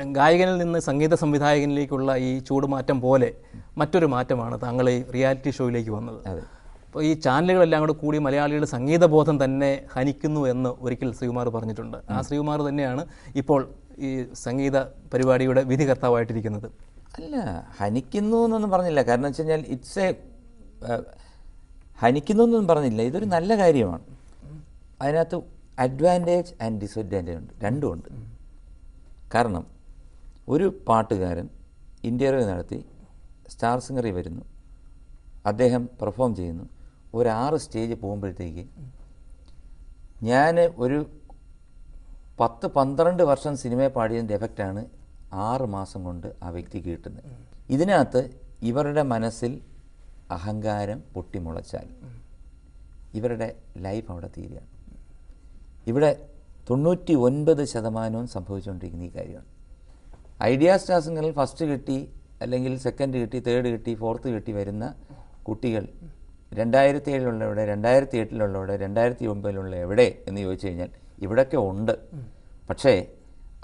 ഗായകനിൽ നിന്ന് സംഗീത സംവിധായകനിലേക്കുള്ള ഈ ചൂടുമാറ്റം പോലെ മറ്റൊരു മാറ്റമാണ് താങ്കൾ ഈ റിയാലിറ്റി ഷോയിലേക്ക് വന്നത്. അപ്പോൾ ഈ ചാനലുകളെല്ലാം കൂടെ കൂടി മലയാളികളുടെ സംഗീതബോധം തന്നെ ഹനിക്കുന്നു എന്ന് ഒരിക്കൽ ശ്രീകുമാർ പറഞ്ഞിട്ടുണ്ട്. ആ ശ്രീകുമാർ തന്നെയാണ് ഇപ്പോൾ ഈ സംഗീത പരിപാടിയുടെ വിധികർത്താവായിട്ടിരിക്കുന്നത്. അല്ല, ഹനിക്കുന്നു എന്നൊന്നും പറഞ്ഞില്ല. കാരണം വെച്ച് കഴിഞ്ഞാൽ ഹനിക്കുന്നു എന്നൊന്നും പറഞ്ഞില്ല. ഇതൊരു നല്ല കാര്യമാണ്. അതിനകത്ത് അഡ്വാൻറ്റേജ് ആൻഡ് ഡിസഡ്വാൻറ്റേജ് ഉണ്ട്, രണ്ടുമുണ്ട്. കാരണം ഒരു പാട്ടുകാരൻ ഇൻ്റർവ്യൂ നടത്തി സ്റ്റാർ സിംഗറിൽ വരുന്നു, അദ്ദേഹം പെർഫോം ചെയ്യുന്നു. ഒരു 6 സ്റ്റേജ് പോകുമ്പോഴത്തേക്ക് ഞാൻ ഒരു 10-12 വർഷം സിനിമയെ പാടിയതിൻ്റെ എഫക്റ്റാണ് 6 മാസം കൊണ്ട് ആ വ്യക്തിക്ക് കിട്ടുന്നത്. ഇതിനകത്ത് ഇവരുടെ മനസ്സിൽ അഹങ്കാരം പൊട്ടിമുളച്ചാൽ ഇവരുടെ ലൈഫ് അവിടെ തീരുകയാണ്. ഇവിടെ 99% സംഭവിച്ചുകൊണ്ടിരിക്കുന്ന ഈ കാര്യമാണ്. ഐഡിയ സ്റ്റാർ സിംഗറിൽ ഫസ്റ്റ് കിട്ടി, അല്ലെങ്കിൽ സെക്കൻഡ് കിട്ടി, തേർഡ് കിട്ടി, ഫോർത്ത് കിട്ടി വരുന്ന കുട്ടികൾ 2007 എവിടെ, 2008 എവിടെ, 2009 എവിടെ എന്ന് ചോദിച്ചു കഴിഞ്ഞാൽ ഇവിടെയൊക്കെ ഉണ്ട്. പക്ഷേ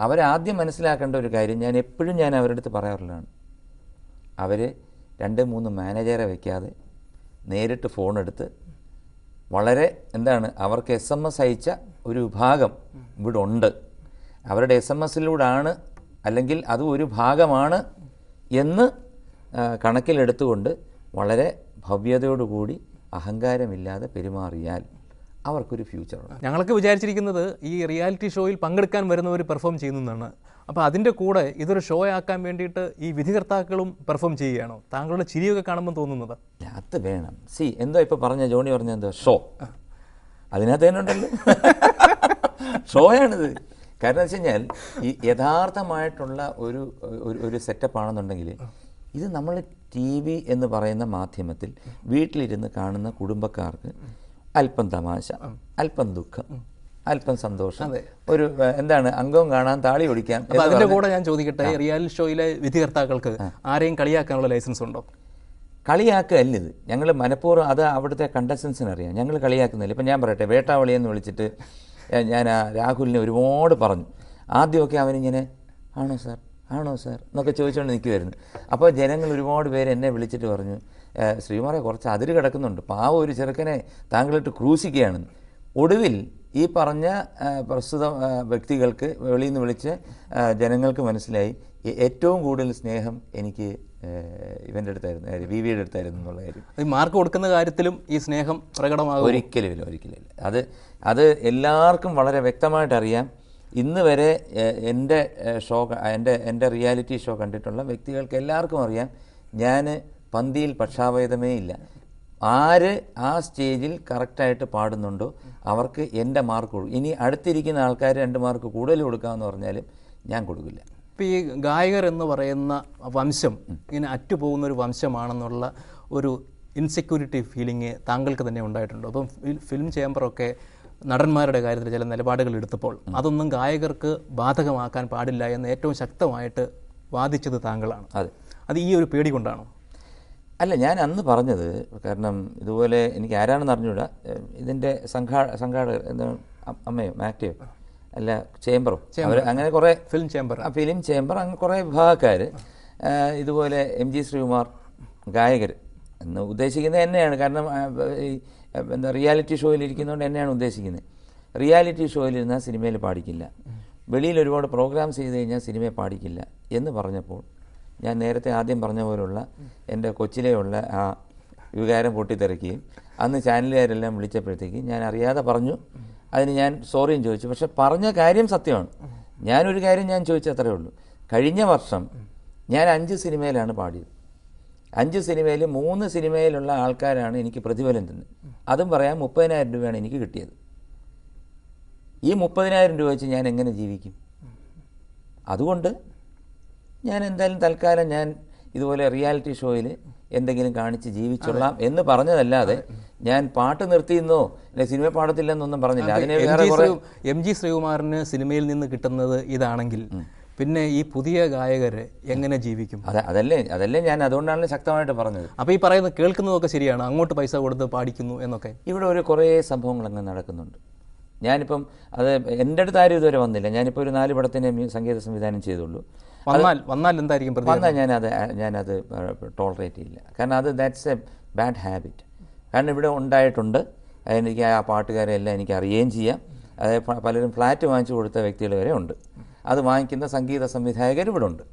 അവരാദ്യം മനസ്സിലാക്കേണ്ട ഒരു കാര്യം, ഞാൻ അവരുടെ അടുത്ത് പറയാറുള്ളതാണ്, അവർ 2-3 മാനേജറെ വയ്ക്കാതെ നേരിട്ട് ഫോണെടുത്ത് വളരെ അവർക്ക് SMS അയച്ച ഒരു വിഭാഗം ഇവിടെ ഉണ്ട്. അവരുടെ SMS-ലൂടാണ്, അല്ലെങ്കിൽ അത് ഒരു ഭാഗമാണ് എന്ന് കണക്കിലെടുത്തുകൊണ്ട് വളരെ ഭവ്യതയോടുകൂടി അഹങ്കാരമില്ലാതെ പെരുമാറിയാൽ അവർക്കൊരു ഫ്യൂച്ചറുണ്ട്. ഞങ്ങളൊക്കെ വിചാരിച്ചിരിക്കുന്നത് ഈ റിയാലിറ്റി ഷോയിൽ പങ്കെടുക്കാൻ വരുന്നവർ പെർഫോം ചെയ്യുന്നതാണ്. അപ്പോൾ അതിൻ്റെ കൂടെ ഇതൊരു ഷോ ആക്കാൻ വേണ്ടിയിട്ട് ഈ വിധികർത്താക്കളും പെർഫോം ചെയ്യുകയാണോ? താങ്കളുടെ ചിരിയൊക്കെ കാണുമ്പോൾ തോന്നുന്നത് അത് വേണം. എന്തോ ഇപ്പോൾ ജോണി പറഞ്ഞ എന്തോ ഷോ, അതിനകത്ത് തന്നെ ഉണ്ടല്ലോ ഷോയാണിത്. കാരണം എന്ന് വെച്ച് കഴിഞ്ഞാൽ ഈ യഥാർത്ഥമായിട്ടുള്ള ഒരു സെറ്റപ്പ് ആണെന്നുണ്ടെങ്കിൽ ഇത് നമ്മൾ TV എന്ന് പറയുന്ന മാധ്യമത്തിൽ വീട്ടിലിരുന്ന് കാണുന്ന കുടുംബക്കാർക്ക് അല്പം തമാശ, അല്പം ദുഃഖം, അല്പം സന്തോഷം, ഒരു അംഗം കാണാൻ താളി ഓടിക്കാൻ. അതിന്റെ കൂടെ ഞാൻ ചോദിക്കട്ടെ, റിയാലിറ്റി ഷോയിലെ വിധികർത്താക്കൾക്ക് ആരെയും കളിയാക്കാനുള്ള ലൈസൻസ് ഉണ്ടോ? കളിയാക്കുകയല്ല ഇത്. ഞങ്ങൾ മനഃപൂർവ്വം, അത് അവിടുത്തെ കണ്ടസ്റ്റൻസിന് അറിയാം, ഞങ്ങൾ കളിയാക്കുന്നില്ല. ഇപ്പം ഞാൻ പറയട്ടെ, വേട്ടാവളിയെന്ന് വിളിച്ചിട്ട് ഞാൻ രാഹുലിനെ ഒരുപാട് പറഞ്ഞു. ആദ്യമൊക്കെ അവനിങ്ങനെ ആണോ സാർ എന്നൊക്കെ ചോദിച്ചുകൊണ്ട് നിൽക്കുമായിരുന്നു. അപ്പോൾ ജനങ്ങൾ ഒരുപാട് പേര് എന്നെ വിളിച്ചിട്ട് പറഞ്ഞു, ശ്രീകുമാറെ കുറച്ച് അതിര് കിടക്കുന്നുണ്ട്, പാവം ഒരു ചെറുക്കനെ താങ്കളിട്ട് ക്രൂശിക്കുകയാണെന്ന്. ഒടുവിൽ ഈ പറഞ്ഞ പ്രസ്തുത വ്യക്തികൾക്ക് വെളിയിൽ നിന്ന് വിളിച്ച് ജനങ്ങൾക്ക് മനസ്സിലായി ഏറ്റവും കൂടുതൽ സ്നേഹം എനിക്ക് ഇവൻ്റെ അടുത്തായിരുന്നു, VVയുടെ അടുത്തായിരുന്നു എന്നുള്ള കാര്യം. മാർക്ക് കൊടുക്കുന്ന കാര്യത്തിലും ഈ സ്നേഹം പ്രകടമാകും? ഒരിക്കലുമില്ല. അത് എല്ലാവർക്കും വളരെ വ്യക്തമായിട്ട് അറിയാം. ഇന്ന് വരെ എൻ്റെ റിയാലിറ്റി ഷോ കണ്ടിട്ടുള്ള വ്യക്തികൾക്ക് എല്ലാവർക്കും അറിയാം, ഞാൻ പന്തിയിൽ പക്ഷാഭേദമേ ഇല്ല. ആര് ആ സ്റ്റേജിൽ കറക്റ്റായിട്ട് പാടുന്നുണ്ടോ അവർക്ക് എൻ്റെ മാർക്ക് കൊടുക്കും. ഇനി അടുത്തിരിക്കുന്ന ആൾക്കാർ 2 മാർക്ക് കൂടുതൽ കൊടുക്കാമെന്ന് പറഞ്ഞാലും ഞാൻ കൊടുക്കില്ല. ഇപ്പോൾ ഈ ഗായകർ എന്ന് പറയുന്ന വംശം ഇങ്ങനെ അറ്റുപോകുന്ന ഒരു വംശമാണെന്നുള്ള ഒരു ഇൻസെക്യൂരിറ്റി ഫീലിംഗ് താങ്കൾക്ക് തന്നെ ഉണ്ടായിട്ടുണ്ടോ? അപ്പം ഫിലിം ചേംബറൊക്കെ നടന്മാരുടെ കാര്യത്തിൽ ചില നിലപാടുകൾ എടുത്തപ്പോൾ അതൊന്നും ഗായകർക്ക് ബാധകമാക്കാൻ പാടില്ല എന്ന് ഏറ്റവും ശക്തമായിട്ട് വാദിച്ചത് താങ്കളാണ്. അത് ഈ ഒരു പേടി കൊണ്ടാണോ? അല്ല, ഞാൻ അന്ന് പറഞ്ഞത്, കാരണം ഇതുപോലെ എനിക്ക് ആരാണെന്ന് അറിഞ്ഞൂടാ, ഇതിൻ്റെ സംഘാടകർ അമ്മയോ മാക്റ്റയോ അല്ല ചേംബറോ, അവർ അങ്ങനെ കുറേ ഫിലിം ചേംബർ അങ്ങനെ കുറേ വിഭാഗക്കാർ ഇതുപോലെ MG ശ്രീകുമാർ ഗായകർ എന്ന് ഉദ്ദേശിക്കുന്നത് എന്നെയാണ്. കാരണം റിയാലിറ്റി ഷോയിലിരിക്കുന്നതുകൊണ്ട് എന്നെയാണ് ഉദ്ദേശിക്കുന്നത്. റിയാലിറ്റി ഷോയിലിരുന്നാൽ സിനിമയിൽ പാടിക്കില്ല, വെളിയിൽ ഒരുപാട് പ്രോഗ്രാംസ് ചെയ്ത് കഴിഞ്ഞാൽ സിനിമയെ പാടിക്കില്ല എന്ന് പറഞ്ഞപ്പോൾ ഞാൻ നേരത്തെ ആദ്യം പറഞ്ഞ പോലുള്ള എൻ്റെ കൊച്ചിലെയുള്ള ആ വികാരം പൊട്ടിത്തെറിക്കുകയും അന്ന് ചാനലുകാരെല്ലാം വിളിച്ചപ്പോഴത്തേക്ക് ഞാൻ അറിയാതെ പറഞ്ഞു. അതിന് ഞാൻ സോറിയും ചോദിച്ചു. പക്ഷെ പറഞ്ഞ കാര്യം സത്യമാണ്. ഞാനൊരു കാര്യം ഞാൻ ചോദിച്ചത്രേ ഉള്ളൂ. കഴിഞ്ഞ വർഷം ഞാൻ 5 സിനിമയിലാണ് പാടിയത്. 5 സിനിമയിൽ 3 സിനിമയിലുള്ള ആൾക്കാരാണ് എനിക്ക് പ്രതിഫലം തന്നത്. അതും പറയാം, 30,000 രൂപയാണ് എനിക്ക് കിട്ടിയത്. ഈ 30,000 രൂപ വെച്ച് ഞാൻ എങ്ങനെ ജീവിക്കും? അതുകൊണ്ട് ഞാൻ എന്തായാലും തൽക്കാലം ഞാൻ ഇതുപോലെ റിയാലിറ്റി ഷോയിൽ എന്തെങ്കിലും കാണിച്ച് ജീവിച്ചോളാം എന്ന് പറഞ്ഞതല്ലാതെ ഞാൻ പാട്ട് നിർത്തിയെന്നോ അല്ലെ സിനിമ പാടത്തില്ലെന്നൊന്നും പറഞ്ഞില്ല. അതിന് MG ശ്രീകുമാറിന് സിനിമയിൽ നിന്ന് കിട്ടുന്നത് ഇതാണെങ്കിൽ പിന്നെ ഈ പുതിയ ഗായകര് എങ്ങനെ ജീവിക്കും? അതല്ലേ ഞാൻ അതുകൊണ്ടാണ് ശക്തമായിട്ട് പറഞ്ഞത്. അപ്പോൾ ഈ പറയുന്നത് കേൾക്കുന്നതൊക്കെ ശരിയാണ്, അങ്ങോട്ട് പൈസ കൊടുത്ത് പാടിക്കുന്നു എന്നൊക്കെ? ഇവിടെ കുറേ സംഭവങ്ങൾ അങ്ങനെ നടക്കുന്നുണ്ട്. ഞാനിപ്പം അത് എൻ്റെ അടുത്ത് ആരും ഇതുവരെ വന്നില്ല. ഞാനിപ്പോൾ ഒരു 4 പടത്തിന് സംഗീത സംവിധാനം ചെയ്തുള്ളൂ. വന്നാൽ എന്തായിരിക്കും? വന്നാൽ ഞാനത് ടോളറേറ്റ് ചെയ്യില്ല. കാരണം ദാറ്റ്സ് എ ബാഡ് ഹാബിറ്റ്. കാരണം ഇവിടെ ഉണ്ടായിട്ടുണ്ട്. എനിക്ക് ആ പാട്ടുകാരെ എല്ലാം എനിക്ക് അറിയുകയും ചെയ്യാം. അതായത് പലരും ഫ്ലാറ്റ് വാങ്ങിച്ചു കൊടുത്ത വ്യക്തികൾ വരെ ഉണ്ട്. അത് വാങ്ങിക്കുന്ന സംഗീത സംവിധായകർ ഇവിടെ ഉണ്ട്.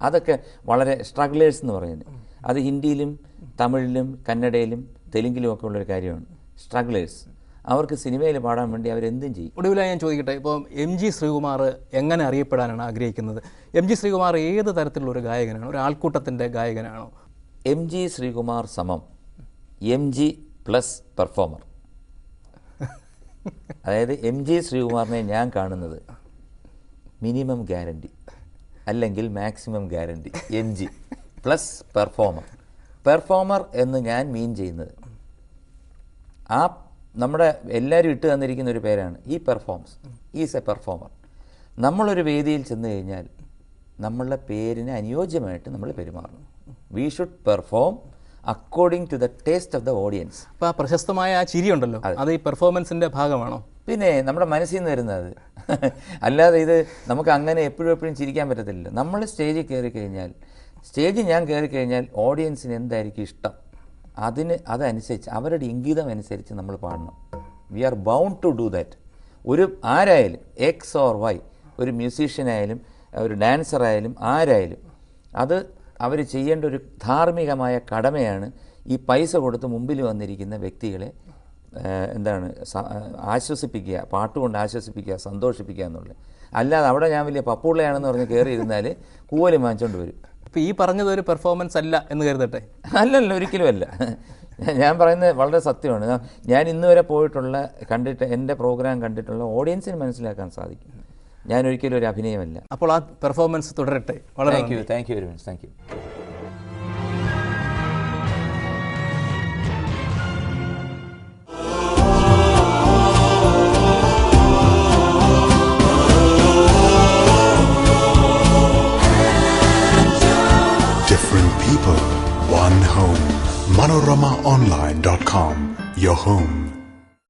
അതൊക്കെ വളരെ സ്ട്രഗ്ലേഴ്സ് എന്ന് പറയുന്നത്. അത് ഹിന്ദിയിലും തമിഴിലും കന്നഡയിലും തെലുങ്കിലും ഒക്കെ ഉള്ളൊരു കാര്യമാണ്. സ്ട്രഗ്ലേഴ്സ്. അവർക്ക് സിനിമയിൽ പാടാൻ വേണ്ടി അവരെന്തും ചെയ്യും. ഒടുവിലായി ഞാൻ ചോദിക്കട്ടെ, ഇപ്പോൾ MG ശ്രീകുമാർ എങ്ങനെ അറിയപ്പെടാനാണ് ആഗ്രഹിക്കുന്നത്? MG ശ്രീകുമാർ ഏത് തരത്തിലുള്ള ഒരു ഗായകനാണ്? ഒരു ആൾക്കൂട്ടത്തിൻ്റെ ഗായകനാണോ? MG ശ്രീകുമാർ സമം MG പ്ലസ് പെർഫോമർ. അതായത് MG ശ്രീകുമാറിനെ ഞാൻ കാണുന്നത് മിനിമം ഗ്യാരണ്ടി അല്ലെങ്കിൽ maximum guarantee. MG plus performer എന്ന് ഞാൻ മീൻ ചെയ്യുന്നത് ആ നമ്മുടെ എല്ലാവരും ഇട്ട് തന്നിരിക്കുന്ന ഒരു പേരാണ് ഈ പെർഫോമൻസ്. Is A performer. നമ്മളൊരു വേദിയിൽ ചെന്ന് കഴിഞ്ഞാൽ നമ്മളുടെ പേരിന് അനുയോജ്യമായിട്ട് നമ്മൾ പെരുമാറണം. We should perform according to the taste of the audience. അപ്പോൾ ആ പ്രശസ്തമായ ആ ചിരി ഉണ്ടല്ലോ, അത് ഈ പെർഫോമൻസിൻ്റെ ഭാഗമാണോ? പിന്നെ നമ്മുടെ മനസ്സിൽ നിന്ന് വരുന്നത്. അല്ലാതെ ഇത് നമുക്ക് അങ്ങനെ എപ്പോഴും ചിരിക്കാൻ പറ്റത്തില്ല. നമ്മൾ സ്റ്റേജിൽ കയറി കഴിഞ്ഞാൽ, ഞാൻ കയറി കഴിഞ്ഞാൽ ഓഡിയൻസിന് എന്തായിരിക്കും ഇഷ്ടം, അതനുസരിച്ച് അവരുടെ ഇംഗിതം അനുസരിച്ച് നമ്മൾ പാടണം. We are bound to do that. ആരായാലും X or Y, ഒരു മ്യൂസീഷ്യനായാലും ഒരു ഡാൻസറായാലും ആരായാലും അത് അവർ ചെയ്യേണ്ട ഒരു ധാർമ്മികമായ കടമയാണ്. ഈ പൈസ കൊടുത്ത് മുമ്പിൽ വന്നിരിക്കുന്ന വ്യക്തികളെ ആശ്വസിപ്പിക്കുക, പാട്ടുകൊണ്ട് ആശ്വസിപ്പിക്കുക, സന്തോഷിപ്പിക്കുക എന്നുള്ളത്. അല്ലാതെ അവിടെ ഞാൻ വലിയ പപ്പുള്ളയാണെന്ന് പറഞ്ഞ് കയറിയിരുന്നാൽ കൂവലും വാങ്ങിച്ചുകൊണ്ട് വരും. ഇപ്പോൾ ഈ പറഞ്ഞത് ഒരു പെർഫോമൻസ് അല്ല എന്ന് കരുതട്ടെ? അല്ലല്ല, ഒരിക്കലും അല്ല. ഞാൻ പറയുന്നത് വളരെ സത്യമാണ്. ഞാൻ ഇന്ന് വരെ കണ്ടിട്ട് എൻ്റെ പ്രോഗ്രാം കണ്ടിട്ടുള്ള ഓഡിയൻസിന് മനസ്സിലാക്കാൻ സാധിക്കും. ഞാൻ ഒരിക്കലും ഒരു അഭിനയമല്ല. അപ്പോൾ ആ പെർഫോമൻസ് തുടരട്ടെ. വളരെ thank you very much. Thank you. Different people, one home. ManoramaOnline.com, your home